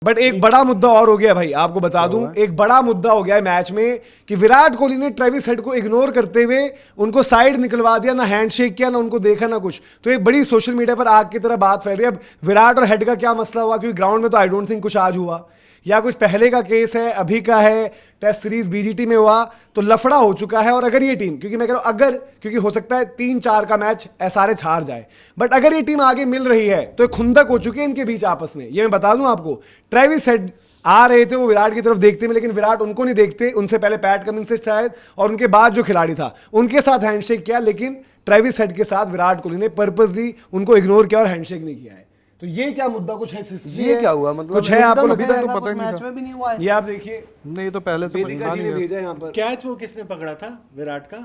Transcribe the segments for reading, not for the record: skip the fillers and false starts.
But एक बड़ा मुद्दा और हो गया भाई, आपको बता दूं, एक बड़ा मुद्दा हो गया है मैच में कि विराट कोहली ने ट्रेविस हेड को इग्नोर करते हुए उनको साइड निकलवा दिया, ना हैंडशेक किया, ना उनको देखा, ना कुछ। तो एक बड़ी सोशल मीडिया पर आग की तरह बात फैल रही है। अब विराट और हेड का क्या मसला हुआ, क्योंकि ग्राउंड में तो आई डोंट थिंक कुछ आज हुआ, या कुछ पहले का केस है, अभी का है, टेस्ट सीरीज बीजीटी में हुआ, तो लफड़ा हो चुका है। और अगर ये टीम, क्योंकि मैं कह रहा हूं अगर, क्योंकि हो सकता है 3-4 का मैच एसआरएच हार जाए, बट अगर ये टीम आगे मिल रही है तो खुंदक हो चुकी है इनके बीच आपस में। ये मैं बता दूं आपको, ट्रेविस हेड आ रहे थे, वो विराट की तरफ देखते में, लेकिन विराट उनको नहीं देखते, उनसे पहले पैट कमिंस से शायद, और उनके बाद जो खिलाड़ी था उनके साथ हैंडशेक किया, लेकिन ट्रेविस हेड के साथ विराट कोहली ने पर्पसली उनको इग्नोर किया और हैंडशेक नहीं किया है। तो ये क्या मुद्दा कुछ है, ये क्या हुआ, मतलब कुछ है आपको अभी तक तो ऐसा पता ही नहीं मैच था। में भी नहीं हुआ है। ये आप देखिए, नहीं तो पहले से वेदिका जी ने भेजा है यहाँ पर कैच वो किसने पकड़ा था विराट का?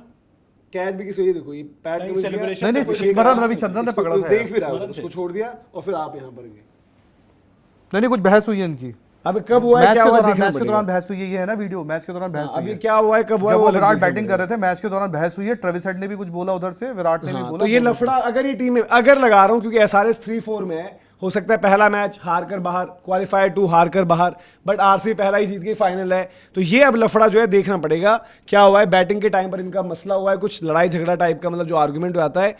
कैच भी किसी, ये देखो, ये पैट नहीं, कमिंस किया, celebration नहीं, कुछ नहीं, एक रहा, स्मरण रविचंद्रन ने इसको पकड़ा था देख भी रहा है, स्मरण उसको थे। छोड़ दिया और फिर आप यहाँ पर गए। नहीं कुछ बहस हुई है इनकी अब कब हुआ है, मैच क्या के हुआ, दौरान, देखना मैच के पड़ेगा। दौरान बहस हुई है, ये है ना वीडियो, मैच के दौरान बहस हुई अभी है। क्या हुआ है, कब हुआ है, जब वो अलग विराट देखना बैटिंग कर पड़ेगा। रहे थे, मैच के दौरान बहस हुई है, ट्रेविस हेड ने भी कुछ बोला उधर से, विराट ने भी हाँ, बोला। तो ये लफड़ा, अगर ये टीम में, अगर लगा रहा हूं क्योंकि एसआरएच 3-4 में है, हो सकता है पहला मैच हार कर बाहर, क्वालिफायर 2 हार कर बाहर, बट आरसीबी पहला ही जीत के फाइनल है। तो ये अब लफड़ा जो है देखना पड़ेगा क्या हुआ है। बैटिंग के टाइम पर इनका मसला हुआ है, कुछ लड़ाई झगड़ा टाइप का, मतलब जो आर्गुमेंट आता है।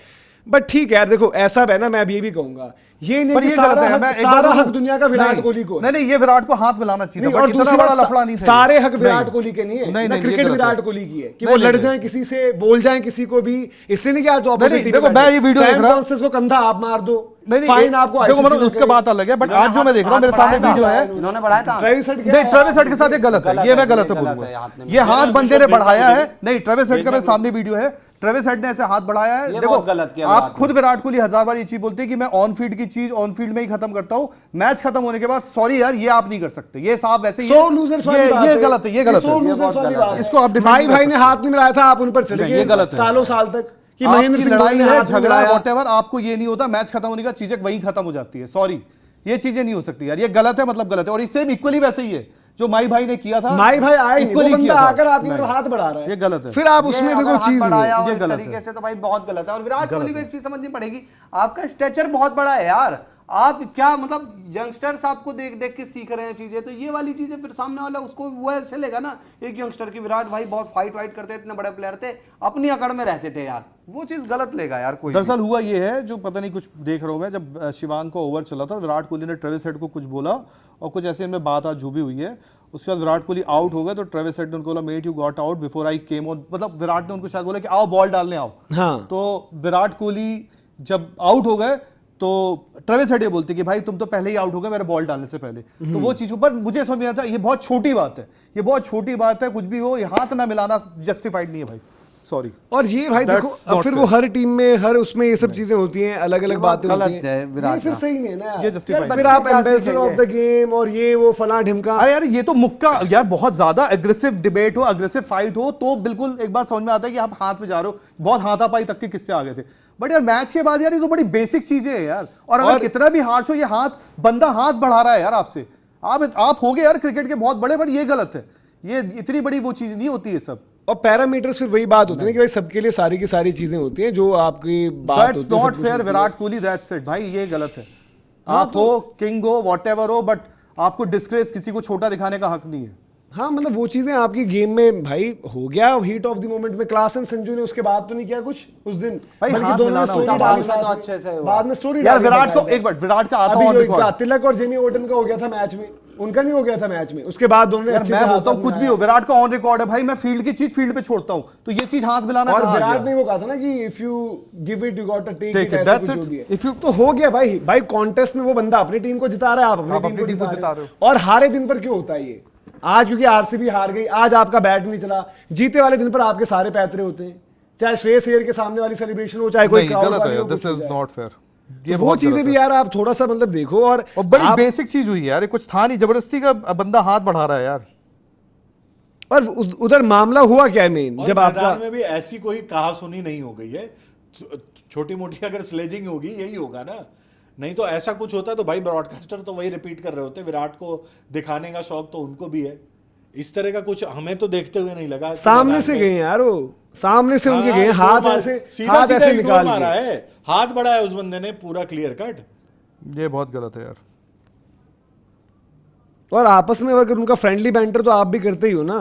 बट ठीक है यार, देखो ऐसा है ना, मैं अब ये भी कहूंगा, ये नहीं कि सारा हक दुनिया का विराट कोहली को। नहीं, ये विराट को हाथ मिलाना चाहिए था, और इतना दूसरी बड़ा बात, लफड़ा नहीं था। सारे हक विराट कोहली के नहीं है, नहीं, ना नहीं, क्रिकेट ये गलत विराट है। कोहली की है कि नहीं, वो लड़ नहीं, जाए किसी से, बोल जाए किसी को भी, इसलिए नहीं कि आज ऑपोजिट टीम देखो, मैं ये वीडियो देख रहा हूं, को कंधा आप मार दो, नहीं, फाइन आपको, देखो मतलब उसके बात अलग है, बट आज जो मैं देख रहा हूँ, मेरे सामने वीडियो है, इन्होंने बढ़ाया था। ट्रेविस हेड नहीं, ट्रेविस हेड के साथ ये गलत है, ये मैं गलत है बोलूंगा। ये हाथ बंदे ने बढ़ाया है, नहीं, ट्रेविस हेड का मेरे सामने वीडियो है, ट्रेविस हेड ने ऐसे हाथ बढ़ाया है। ये देखो बहुत गलत किया आप विराट खुद विराट कोहली 1000 बार ये चीज बोलते हैं कि मैं ऑन फील्ड की चीज ऑन फील्ड में ही खत्म करता हूं, मैच खत्म होने के बाद सॉरी यार ये आप नहीं कर सकते, ये साहब वैसे ही सो लूजर्स वाली बात ये है, गलत है, ये गलत सो है, लूजर्स वाली बात है। इसको आप defend भाई नहीं कर भाई ने सकते। हाथ नहीं मिलाया था, आप उन पर चले नहीं, गए ये गलत है। सालों साल तक कि महेंद्र आपकी सिंह लड़ाई धोनी ने है, हाथ नहीं झगड़ा है, मिलाया। व्हाटएवर, आपको ये नहीं होता, मैच खत्म होने का चीजें वहीं खत्म हो जाती है। सॉरी, ये चीजें नहीं हो सकती यार, ये गलत है, मतलब गलत है। और इससे इक्वली वैसे ही है जो माई भाई ने किया था, माई भाई आए नहीं, वो equally बंदा किया था। आकर आपकी नहीं, तरफ हाथ बढ़ा रहा है, ये गलत है। फिर आप ये उसमें अगर देखो हाथ चीज बढ़ाया नहीं और ये इस गलत तरीके है। से तो भाई बहुत गलत है। और विराट कोहली को है। एक चीज समझनी पड़ेगी, आपका स्ट्रेचर बहुत बड़ा है यार, आप क्या मतलब यंगस्टर्स आपको देख देख के सीख रहे हैं चीजें, तो ये वाली चीजें फिर सामने वाला उसको वो ऐसे लेगा ना, एक यंगस्टर की विराट भाई बहुत फाइट वाइट करते, इतने बड़े प्लेयर थे, अपनी अकड़ में रहते थे यार, वो चीज गलत लेगा यार कोई। दरअसल हुआ ये है, जो पता नहीं कुछ देख रहा हूं मैं, जब शिवांग को ओवर चला था, विराट कोहली ने ट्रेविस हेड को कुछ बोला और कुछ ऐसे इनमें बात आज भी हुई है। उसके बाद विराट कोहली आउट हो गए, तो ट्रेविस हेड ने उनको बोला mate you got out before I came on, मतलब विराट ने उनको शायद बोला कि आओ बॉल डालने आओ। हाँ। तो विराट कोहली जब आउट हो गए तो ट्रेविस हेड ये बोलते कि भाई तुम तो पहले ही आउट हो गए मेरे बॉल डालने से पहले। तो वो चीज पर मुझे समझ नहीं आता, ये बहुत छोटी बात है, ये बहुत छोटी बात है, कुछ भी हो, ये हाथ ना मिलाना जस्टिफाइड नहीं है भाई, सॉरी। और ये भाई देखो, अब फिर वो हर टीम में, हर उसमें ये सब चीजें होती हैं, अलग अलग बातें होती गलत है हैं, विराट ये फिर का। सही नहीं है ना यार। ये justified फिर आप एम्बेसडर ऑफ द गेम और ये वो फला ढिमका। अरे यार ये तो मुक्का यार, बहुत ज्यादा एग्रेसिव डिबेट हो, एग्रेसिव फाइट हो तो बिल्कुल एक बार समझ में आता है कि आप हाथ में जा रहे हो, बहुत हाथापाई तक के किस्से आ गए थे। बट यार मैच के बाद यार ये तो बड़ी बेसिक चीजें हैं यार, और अगर कितना भी हार्श हो, ये हाथ बंदा हाथ बढ़ा रहा है यार आपसे, आप हो गए यार क्रिकेट के बहुत बड़े, बट ये गलत है, ये इतनी बड़ी वो चीज नहीं होती है सब। और पैरामीटर्स फिर वही बात होती है कि भाई सबके लिए सारी की सारी चीजें होती हैं जो आपकी बात दैट्स होती है। नॉट सब कुछ फेयर होती है। विराट कोहली, दैट्स इट भाई, ये गलत है। हाँ, आप हो किंग हो व्हाटएवर हो, बट आपको डिस्ग्रेस किसी को छोटा दिखाने का हक नहीं है। हाँ, मतलब वो चीजें आपकी गेम में भाई हो गया हीट ऑफ द मोमेंट में, क्लासन संजू ने उसके बाद तो नहीं किया कुछ उस दिन भाई, बल्कि हाथ दोनों ने मिलाना स्टोरी होता डाली है। बाद में साथ तो अच्छे से में। हुआ। बाद में स्टोरी यार डाली विराट को बकायदा। एक बार विराट का आता अभी ऑन जो रिकॉर्ड, तिलक और जेमी ओटन का हो गया था मैच में, उनका नहीं हो गया था मैच में, उसके बाद दोनों ने यार अच्छे मैं से बोलता हूँ हाथ कुछ भी मिलाया। हो, विराट का ऑन रिकॉर्ड है भाई, मैं फील्ड की चीज फील्ड पे छोड़ता हूँ, तो ये चीज हाथ मिलाना और कहाँ आ विराट गया? ने वो कहा था ना कि if you give it you got to take Take it, it, ऐसा that's कुछ it. जो भी है। If you- तो हो गया भाई, भाई कॉन्टेस्ट में वो बंदा अपनी टीम को जिता रहा है, आप अपनी टीम को जिता रहे हो। और हारे दिन पर क्यों होता है ये? आज क्योंकि आरसीबी हार गई, आज आपका बैट नहीं चला, जीते वाले दिन पर आपके सारे पैतरे होते हैं, चाहे श्रेयस अय्यर के सामने वाली सेलिब्रेशन हो, चाहे कोई नहीं, crowd गलत वाली है, हो, दिस कुछ हो इज जाए। Not fair. तो वो चीजें भी यार आप थोड़ा सा मतलब देखो। और बड़ी आप- बेसिक चीज हुई है यार, ये कुछ था नहीं, जबरदस्ती का बंदा हाथ बढ़ा रहा है यार। और उधर मामला हुआ क्या है मेन, और जब मैदान आपका में भी ऐसी कोई कहासुनी नहीं हो गई है, छोटी मोटी अगर स्लेजिंग होगी यही होगा ना, नहीं तो ऐसा कुछ होता तो भाई ब्रॉडकास्टर तो वही रिपीट कर रहे होते, विराट को दिखाने का शौक तो उनको भी है। इस तरह का कुछ हमें तो देखते हुए नहीं लगा। सामने से गए यार, वो सामने से उनके गए, हाथ ऐसे निकाल मारा के। है, हाथ बढ़ाया उस बंदे ने पूरा क्लियर कट। ये बहुत गलत है यार। और आपस में अगर उनका फ्रेंडली बैंटर तो आप भी करते ही हो ना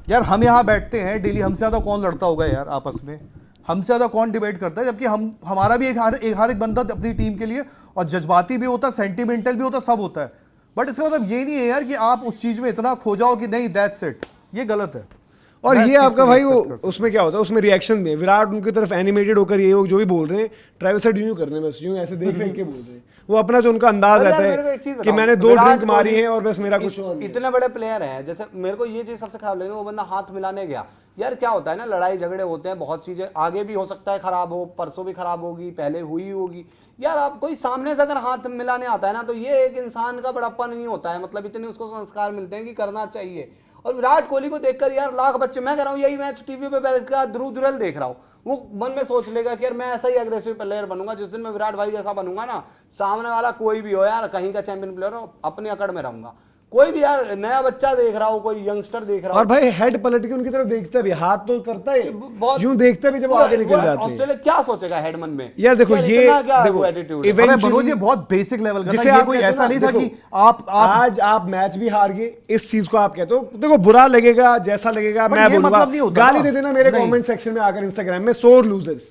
यार। हम यहाँ बैठते हैं डेली, हमसे ज्यादा कौन लड़ता होगा यार आपस में? हमसे ज्यादा कौन डिबेट करता है? जबकि हमारा भी हर एक बंदा अपनी टीम के लिए और जज्बाती भी होता है, सेंटिमेंटल भी होता है, सब होता है। बट इसका मतलब ये नहीं है यार कि आप उस चीज में इतना खो जाओ कि नहीं दैट्स इट, ये गलत है। और मैं ये इस चीज़ आपका को भाई नहीं वो accept कर सकता। उसमें क्या होता है, उसमें रिएक्शन में विराट उनकी तरफ एनिमेटेड होकर ये जो भी बोल रहे हैं ट्रेविस हेड यूं करने बस यूं ऐसे देख के बोल रहे हैं, वो अपना जो उनका अंदाज और रहता यार मेरे को एक है चीज कि बताओ, मैंने 2 विराट ड्रिंक मारी कोहली है और बस मेरा कुछ और नहीं। इतने बड़े प्लेयर हैं, जैसे मेरे को ये चीज सबसे खराब लगी, वो बंदा हाथ मिलाने गया। यार क्या होता है ना, लड़ाई झगड़े होते हैं, बहुत चीजें आगे भी हो सकता है खराब हो, परसों भी खराब होगी, पहले हुई होगी। यार आप कोई सामने से अगर हाथ मिलाने आता है ना, तो ये एक इंसान का बड़प्पा नहीं होता है, मतलब इतने उसको संस्कार मिलते हैं कि करना चाहिए। और विराट कोहली को देखकर यार लाख बच्चे, मैं कह रहा हूँ यही मैच टीवी पे बैठ कर ध्रुव जुरैल देख रहा हूँ, वो मन में सोच लेगा कि यार मैं ऐसा ही एग्रेसिव प्लेयर बनूंगा। जिस दिन मैं विराट भाई जैसा बनूंगा ना, सामने वाला कोई भी हो यार, कहीं का चैंपियन प्लेयर हो, अपनी अकड़ में रहूंगा। कोई भी यार नया बच्चा देख रहा हो, कोई यंगस्टर देख रहा हो, और भाई हेड पलट के उनकी तरफ देखता भी, हाथ तो करता है बहुत- यूं देखता भी जब वो आगे निकल जाते हैं। ऑस्ट्रेलिया क्या सोचेगा हेड मन में? यार देखो ये इतना क्या देखो एटीट्यूड इवेंट- अबे मनोज, ये बहुत बेसिक लेवल का जिसे था, ये आप कोई कहते हो ऐसा ना, नहीं था देखो, कि आप आज आप मैच भी हार गए, इस चीज को आप कहते हो, देखो बुरा लगेगा, जैसा लगेगा But मैं ये बोलूंगा, मतलब नहीं होता गाली ना। दे देना मेरे नहीं। कमेंट सेक्शन में आकर इंस्टाग्राम में, सोर लूजर्स।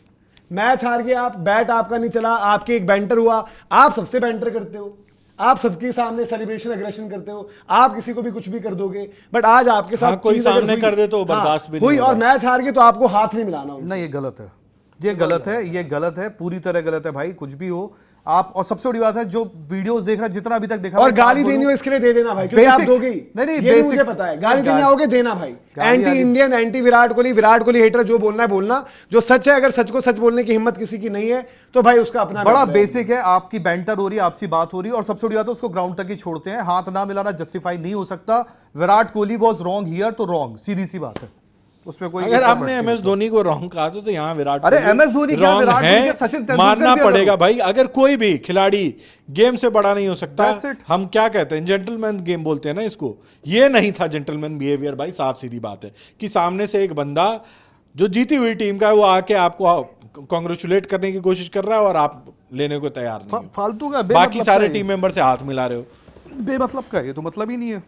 मैच हार गए आप, बैट आपका नहीं चला, आपके एक बैंटर हुआ, आप सबसे बैंटर करते हो, आप सबके सामने सेलिब्रेशन एग्रेशन करते हो, आप किसी को भी कुछ भी कर दोगे। बट आज आपके साथ हाँ, कोई चीज़ अगर सामने हुई- कर दे तो वो बर्दाश्त भी नहीं हुई होगा। और मैच हार गए तो आपको हाथ नहीं मिलाना उनसे। नहीं, ये गलत है, ये गलत है, ये गलत है, पूरी तरह गलत है भाई। कुछ भी हो आप, और सबसे बड़ी बात है जो वीडियोस देख रहा है, जितना अभी तक देखा, और मैं गाली साफ देनी बोलूं, हो इसके लिए दे देना भाई, क्योंकि आप Basic- दोगे ही। नहीं, ये भी basic- मुझे पता है, गाली देने गाली- आओगे देना भाई। गाली एंटी आदि- Indian, anti Virat Kohli hater जो बोलना है बोलना, जो सच है, अगर सच को सच बोलने की हिम्मत किसी की नहीं है तो भाई उसका अपना बड़ा मतलब है। बेसिक है, आपकी बैंटर हो रही है, आपसी बात हो रही है, और सबसे बड़ी बात है उसको ग्राउंड तक ही छोड़ते हैं। हाथ ना मिलाना जस्टिफाई नहीं हो सकता। Virat Kohli was wrong here तो रॉन्ग, सीधी सी बात है, उसमें कोई अगर आपने एमएस धोनी को रॉन्ग कहा तो यहाँ विराट अरे कोहली MS धोनी क्या, wrong विराट कोहली है, क्या, सचिन तेंदुलकर मानना भी अगर पड़ेगा हो। भाई। अगर कोई भी खिलाड़ी गेम से बड़ा नहीं हो सकता, That's it. हम क्या कहते हैं, जेंटलमैन गेम बोलते हैं ना इसको, ये नहीं था जेंटलमैन बिहेवियर भाई। साफ सीधी बात है कि सामने से एक बंदा जो जीती हुई टीम का है, वो आके आपको कॉन्ग्रेचुलेट करने की कोशिश कर रहा है और आप लेने को तैयार नहीं हो। फालतू का, बाकी बेमतलब सारे का टीम मेंबर से हाथ मिला रहे हो। बेमतलब का, ये तो मतलब ही नहीं है।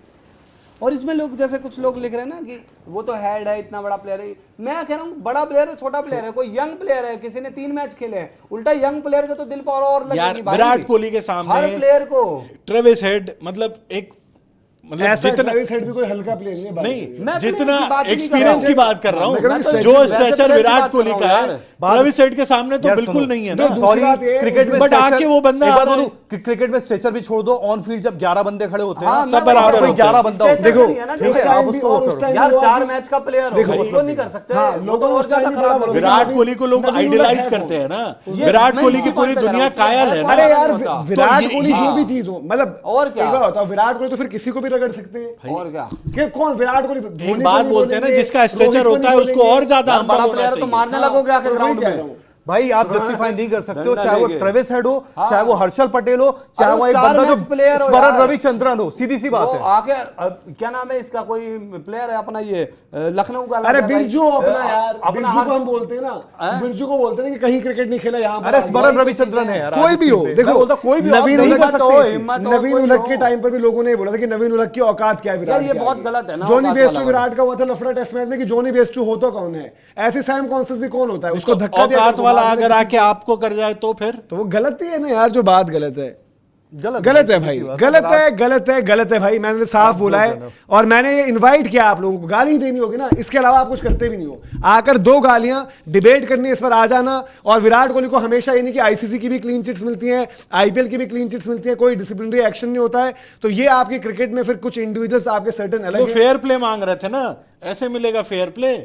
और इसमें लोग, जैसे कुछ लोग लिख रहे हैं ना कि वो तो हेड है, इतना बड़ा प्लेयर है। मैं कह रहा हूँ बड़ा प्लेयर है, छोटा प्लेयर है, कोई यंग प्लेयर है, किसी ने 3 मैच खेले हैं, उल्टा यंग प्लेयर के तो दिल पर और यार लगेगी भाई। विराट कोहली के सामने हर प्लेयर को ट्रेविस हेड मतलब एक मतलब ऐसा जितना ट्रेविस हेड भी कोई हल्का प्लेयर नहीं है भाई। नहीं, मैं जितना प्लेयर की बात ही नहीं कर एक्सपीरियंस रहा की हूँ। बात कर रहा मैं कह रहा हूँ, हूँ जो वैसे स्ट्रेचर प्लेयर की विराट बात कोहली कर का रहा है, हूँ यार। ट्रेविस हेड के सामने तो यार बिल्कुल सुनो, नहीं है जो ना। दूसरी बात ये है, क्रिकेट में बट स्ट्रेचर- आके वो बंदा एक आ बात रहा है। बोलूं, क्रिकेट में स्ट्रेचर भी छोड़ दो, ऑन फील्ड जब 11 बंदे खड़े होते हैं हाँ, ना, मैं सब बराबर बता रहा हूँ। होते हैं। 11 बंदा स्ट्रेचर देखो, नहीं है ना, ठीक है, जैसे आप टाइम भी उसको और वो उस करो। टाइम यार हुआ 4 कि- मैच का प्लेयर हो, देखो, उसको नहीं कर सकते। हाँ, वो तो लोगों ने और उस ज्यादा टाइम खराब बड़ा हो बोला। गया। विराट कोहली को लोग नवीन आइडियलाइज उलट है करते हैं ना, ये विराट मैं कोहली इसी की पूरी बात पे दुनिया कर रहा हूँ। कायल है ना। अरे यार होता। विराट तो कोहली जो हाँ। भी चीज हो, मतलब और क्या? एक बात होता है, विराट कोहली तो फिर किसी को भी रगड़ सकते हैं। और क्या, कि कौन विराट कोहली धोनी एक को बात नहीं बोलते हैं ना, बोलेंगे, जिसका रोहित स्ट्रेचर को होता है नहीं उसको बोलेंगे। और ज्यादा यार हम्बल बड़ा होना प्लेयर तो चाहिए। मारने लगोगे आके तो वही ग्राउंड कह में। रहा हूँ। भाई आप जस्टिफाई नहीं कर सकते हो, डंडा चाहे वो लेके। ट्रेविस हेड हो, हाँ। चाहे वो हर्षल पटेल हो, चाहे अरे वो एक 4 बंदा मैच प्लेयर जो हो स्मरण यार। रविचंद्रन हो, सीधी सी बात वो है। आके क्या नाम है इसका, कोई प्लेयर है अपना ये लखनऊ का, अरे लगा भाई। बिरजू अपना यार, अपना बिरजू को हर हम बोलते हैं ना, बिरजू को बोलते हैं कि कहीं क्रिकेट नहीं खेला यहाँ पर। अरे स्मरण रविचंद्रन है यार, कोई आज भी इस हो, टीम पे। देखो मैं बोलता कोई भी हो, आप नवीन नहीं उलट कर सकते हो, ये चीज। हिम्मत हो, नवीन कोई उलट हो। के टाइम पर भी लोगों ने बोला था कि नवीन उलट की औकात क्या है विराट यार ये के बहुत आगे। गलत है ना, जॉनी औकात बेस्टो वाला विराट का हुआ था लफड़ा टेस्ट मैच में कि जॉनी बेस्टो होता कौन है, ऐसे सैम कॉन्सेस भी कौन होता है, उसको धक्का दिया औकात तो वाला बाद में अगर किसी- आके आपको कर जाए तो फिर तो वो गलत ही है ना यार, जो बात गलत है गलत है सीधी भाई, सी बात गलत है, गलत है, गलत है भाई। मैंने साफ बोला जो है कहना। और मैंने ये इनवाइट किया आप लोगों को, गाली देनी होगी ना, इसके अलावा आप कुछ करते भी नहीं हो, आकर 2 गालियां डिबेट करनी, इस पर आ जाना। और विराट कोहली को हमेशा ये नहीं कि आईसीसी की भी क्लीन चिट्स मिलती हैं, आईपीएल की भी क्लीन चिट्स मिलती हैं, कोई डिसिप्लिनरी एक्शन नहीं होता है। तो ये आपके क्रिकेट में फिर कुछ इंडिविजुअल्स आपके सर्टेन वो अलग है। फेयर प्ले मांग रहे थे ना, ऐसे मिलेगा फेयर प्ले?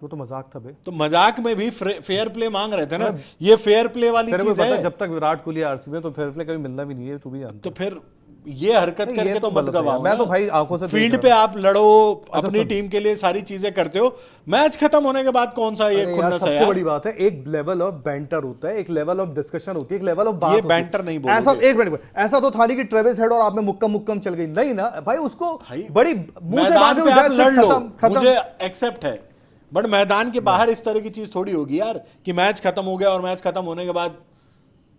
वो तो मजाक था बे। तो मजाक में भी फेयर प्ले मांग रहे थे ना, ये फेयर प्ले वाली तेरे को चीज पता है है। जब तक विराट कोहली आरसीबी में तो फेयर प्ले कभी मिलना भी नहीं है, तू भी जानता तो फिर ये हरकत नहीं, करके ये तो तो मत गलत है गवाओ यार। मैं ना। तो भाई आंखों से देख फील्ड रहा पे आप लड़ो, अपनी सुन। टीम के लिए सारी चीजें करते हो, मैच खत्म होने के बाद कौन सा ये अरे यार, खुन्नस है सबसे यार? बड़ी बात है, एक लेवल ऑफ बैंटर होता है, एक लेवल ऑफ डिस्कशन होती है, एक लेवल ऑफ बात ये होती है। बैंटर नहीं बोलोगे। ऐसा एक मिनट, ऐसा तो था नहीं कि ट्रेविस हेड और आप में मुक्कम मुक्कम चल गई, नहीं ना भाई, उसको भाई, बड़ी मुंह से मैदान बात पे आप लड़ लो, खत्म। मुझे एक्सेप्ट है, बट मैदान के बाहर इस तरह की चीज थोड़ी होगी यार कि मैच खत्म हो गया और मैच खत्म होने के बाद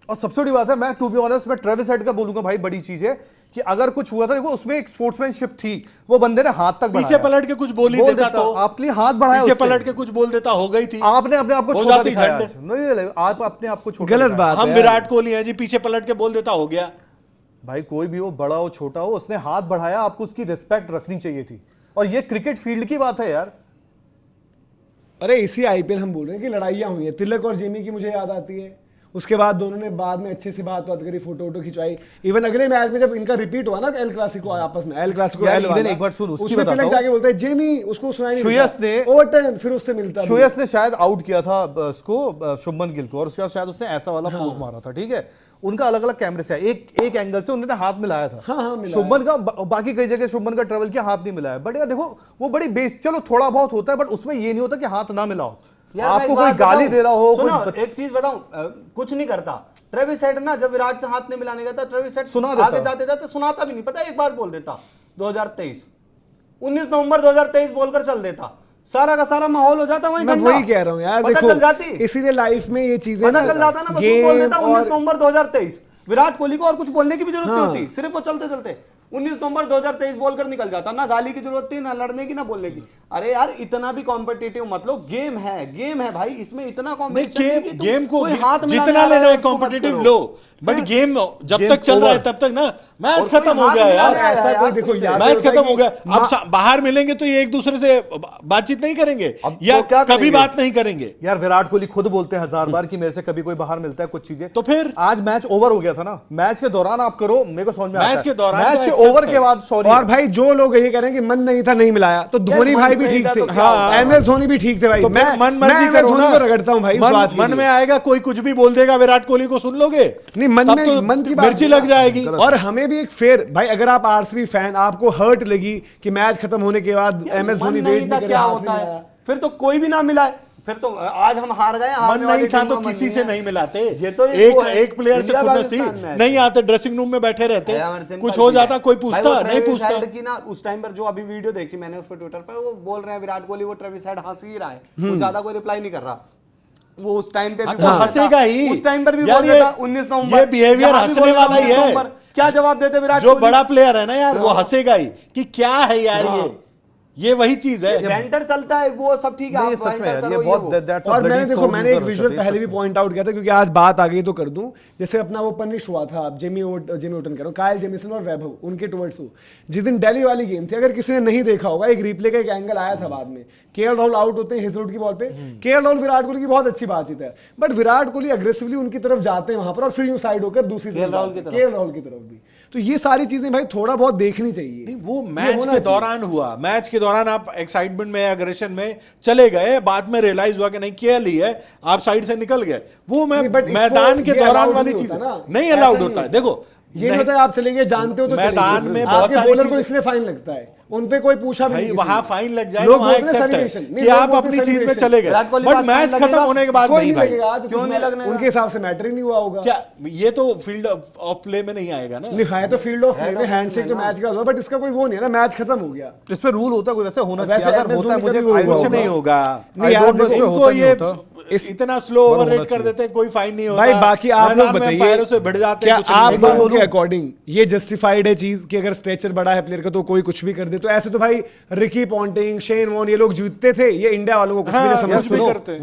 और सबसे बड़ी बात है, मैं टू बी ऑनेस्ट मैं ट्रेविस हेड का बोलूंगा भाई, बड़ी चीज है कि अगर कुछ हुआ था, देखो उसमें एक स्पोर्ट्समैनशिप थी, वो बंदे ने हाथ तक पीछे बढ़ाया। पलट के कुछ बोल ही देता तो आपके लिए हाथ बढ़ाया, पीछे उससे। पलट के कुछ बोल देता, हो गई थी। आपने अपने आप को हो छोटा जाती दिखाया झंड। आज। नहीं, आप अपने आप को छोटा गलत दिखाया। बात हम है विराट कोहली हैं जी, पीछे पलट के बोल देता, हो गया। भाई कोई भी हो, बड़ा हो छोटा हो, उसने हाथ बढ़ाया, आपको उसकी रिस्पेक्ट रखनी चाहिए थी। और ये क्रिकेट फील्ड की बात है यार। अरे इसी आईपीएल हम बोल रहे हैं कि लड़ाइयाँ हुई हैं, तिलक और जेमी की मुझे याद आती है। उसके बाद दोनों ने बाद में अच्छे से बात करी, फोटो खिंचवाई। इवन अगले मैच में जब इनका रिपीट हुआ ना एल क्लासिको आपस में, एल क्लासिको यार, एल वाला, इवन एक बार सुन, उसकी उसमें बताता तिलक हूँ। जाके बोलता है जेमी, उसको सुनाई नहीं श्रेयस देता। ने ओवरटर्न, फिर उससे मिलता भी। श्रेयस ने शायद आउट किया था उसको, शुभमन गिल को, और उसके बाद शायद उसने ऐसा वाला पोज मारा था, ठीक है। उनका अलग अलग कैमरे से एक एंगल से उन्होंने हाथ मिलाया था। हाँ, मिलाया। शुभमन का बाकी कई जगह शुभमन का ट्रेवल किया, हाथ नहीं मिलाया। बट यार देखो, वो बड़ी बेस, चलो थोड़ा बहुत होता है, बट उसमें ये नहीं होता कि हाथ ना मिलाओ। यार, मैं आपको एक कोई बात गाली बताऊं? दे रहा हो, सुनो, कोई एक चीज बताऊं, कुछ नहीं करता ट्रेविस हेड ना, जब विराट से हाथ नहीं मिलाने गया था, ट्रेविस हेड सुना देता। आगे जाते जाते सुनाता भी नहीं, पता है, एक बात बोल देता, 2023 19 नवंबर 2023 बोलकर चल देता, सारा का सारा माहौल हो जाता वहीं मैं ठंडा। वही कह रहा हूँ यार, पता देखो चल जाती, इसीलिए लाइफ में ये चीजें पता चल जाता ना, बस वो बोल देता 19 नवंबर 2023। विराट कोहली को और कुछ बोलने की भी जरूरत नहीं होती, सिर्फ वो चलते चलते 19 नवंबर 2023 बोलकर निकल जाता, ना गाली की जरूरत थी, ना लड़ने की, ना बोलने की। अरे यार, इतना भी कॉम्पिटिटिव मत लो, गेम है भाई, इसमें इतना कॉम्पिटिशन गेम को हाथ मिलाने जितना आ रहा लेना है है उसको मत कॉम्पिटिटिव करो। लो, बट गेम जब गेम तक चल रहा है over। तब तक ना मैच और कोई खत्म हो हाथ गया मिला यार। रहा है ऐसा यार, कोई देखो तुमसे। याद मैच होता है खत्म हो कि गया। अब बाहर मिलेंगे तो ये एक दूसरे से बातचीत नहीं करेंगे अब या तो क्या कभी करेंगे? बात नहीं करेंगे। यार विराट कोहली खुद बोलते हैं 1000 बार कि मेरे से कभी कोई बाहर मिलता है कुछ चीजें, तो फिर आज मैच ओवर हो गया था ना, मैच के दौरान आप करो, मेरे को समझ में आता है। मैच के दौरान मैच तो के accept ओवर है। के बाद सॉरी। और भाई जो लोग ये कह रहे हैं कि मन नहीं था नहीं मिलाया, तो धोनी मन भाई भी नहीं ठीक था थे। तो क्या होगा? हाँ, MS धोनी भी ठीक थे भाई। तो फिर मैं मन मर्जी MS करो धोनी ना। को रगड़ता हूँ भाई, उस बात के मन लिए। में आएगा, कोई कुछ भी बोल देगा, विराट कोहली को सुन लोगे नहीं, मन तब में तो मन की बात मिर्ची नहीं लग ना। जाएगी। और हमें भी एक फेयर भाई, अगर आप आरसीबी फैन, आपको हर्ट लगी कि मैच खत्म होने के बाद MS धोनी मन वेट नहीं नहीं था, करे, क्या हाथ होता नहीं है, मिलाया। फिर तो कोई भी ना मिला, फिर तो आज हम हार गए, मन हारने वाली नहीं था टीम तो का मन किसी से है। नहीं मिलाते। ये तो वो है, एक प्लेयर से इंडिया खुन्नस थी, पाकिस्तान मैच। नहीं आते, ड्रेसिंग रूम में बैठे रहते, यार, सिंपल कुछ हो चीज है। जाता, कोई भाई, पूछता वो नहीं ट्रेविस पूछता। हेड की ना, उस टाइम पर जो अभी वीडियो देखी मैंने उस पर ट्विटर पर, वो बोल रहे हैं विराट कोहली, वो ट्रेविस हेड हंस ही रहा है, वो ज्यादा कोई रिप्लाई नहीं कर रहा। वो उस टाइम पे भी हाँ, तो बोल देता, हंसेगा ही। उस टाइम पर भी यार, बोल ये- देता 19 नवंबर, ये behavior यहाँ भी हंसने बोल देता वाला ही 19 है। नवंबर। क्या जवाब देते विराट जो कोहली? बड़ा प्लेयर है ना यार, वो हाँ। हंसेगा ही कि क्या है यार, हाँ। ये वही चीज है। बैंटर चलता है, वो सब ठीक है, नहीं, आप सच में बैंटर यार, करो, ये ये बहुत वो। that's a और bloody मैंने देखो, soul मैंने एक loser विजुअल होता है, पहले भी सच में। पॉइंट आउट किया था, क्योंकि आज बात आ गई तो कर दूं। जैसे अपना वो पनिश हुआ था, जेमी ओटन कह रहा हूं, कायल जेमिसन और वैभव, उनके टुवर्ड्स वो जिस दिन दिल्ली वाली गेम थी, अगर किसी ने नहीं देखा होगा, एक रिप्ले का एक एंगल आया था बाद में, केएल राहुल आउट होते हैं हेजलवुड की बॉल पे, केएल राहुल विराट कोहली की बहुत अच्छी बातचीत है, बट विराट कोहली अग्रेसिवली उनकी तरफ जाते हैं वहां पर, और फिर यूं साइड होकर दूसरी तरफ राहुल की जाते हैं, केएल राहुल की तरफ भी। तो ये सारी चीजें भाई थोड़ा बहुत देखनी चाहिए। नहीं, वो ये मैच होना के चाहिए। दौरान हुआ, मैच के दौरान आप एक्साइटमेंट में, एग्रेशन में चले गए, बाद में रियलाइज हुआ कि नहीं किया ली है, आप साइड से निकल गए। वो मैं नहीं, but इसको मैदान के ये दौरान allowed वाली नहीं चीज होता ना। नहीं ऐसा अलाउड नहीं होता है। होता। देखो, ये नहीं- नहीं होता है, आप चलेंगे जानते हो तो मैदान चलेंगे। में बहुत आपके सारी बॉलर को चीजें- इसलिए फाइन लगता है, उन पे कोई पूछा भी भाई नहीं किसी वहां ने। फाइन लग जाए, लोग वहां बोलते हैं accept है celebration। नहीं, कि लोग आप बोलते अपनी हैं चीज में celebration। चले गए, विराट कोहली बट बात मैच लगेगा, खत्म होने के बाद कोई नहीं नहीं भाई। लगेगा, आज क्यों नहीं लगने उनके हिसाब से मैटर ही नहीं हुआ होगा। क्या ये तो फील्ड ऑफ प्ले में नहीं आएगा ना। नहीं है तो फील्ड ऑफ प्ले में of हैंडशेक play तो ना। मैच का हुआ, बट इसका कोई वो नहीं है ना, मैच खत्म हो गया। इस पे रूल होता है कोई, वैसे होना वैसे चाहिए, अगर MS होता है धोनी का मुझे भी होगा। कुछ नहीं होगा। नहीं यार, don't know देखो, इसमें इनको होता नहीं ये होता। इतना स्लो पर ओवररेट होना कर चाहिए। देते हैं, कोई फाइन नहीं होता। भाई बाकी आप लोग मैदान में बताइए, पैरों से भिड़ जाते क्या हैं, कुछ नहीं आप होता। लोगों के अकॉर्डिंग ये जस्टिफाइड है चीज कि अगर स्ट्रेचर बड़ा है प्लेयर का तो कोई कुछ भी कर दे? तो ऐसे तो भाई रिकी पॉन्टिंग, शेन वॉन, ये लोग जीतते थे, ये इंडिया वालों को कुछ भी हाँ, नहीं कुछ भी समझते। करते।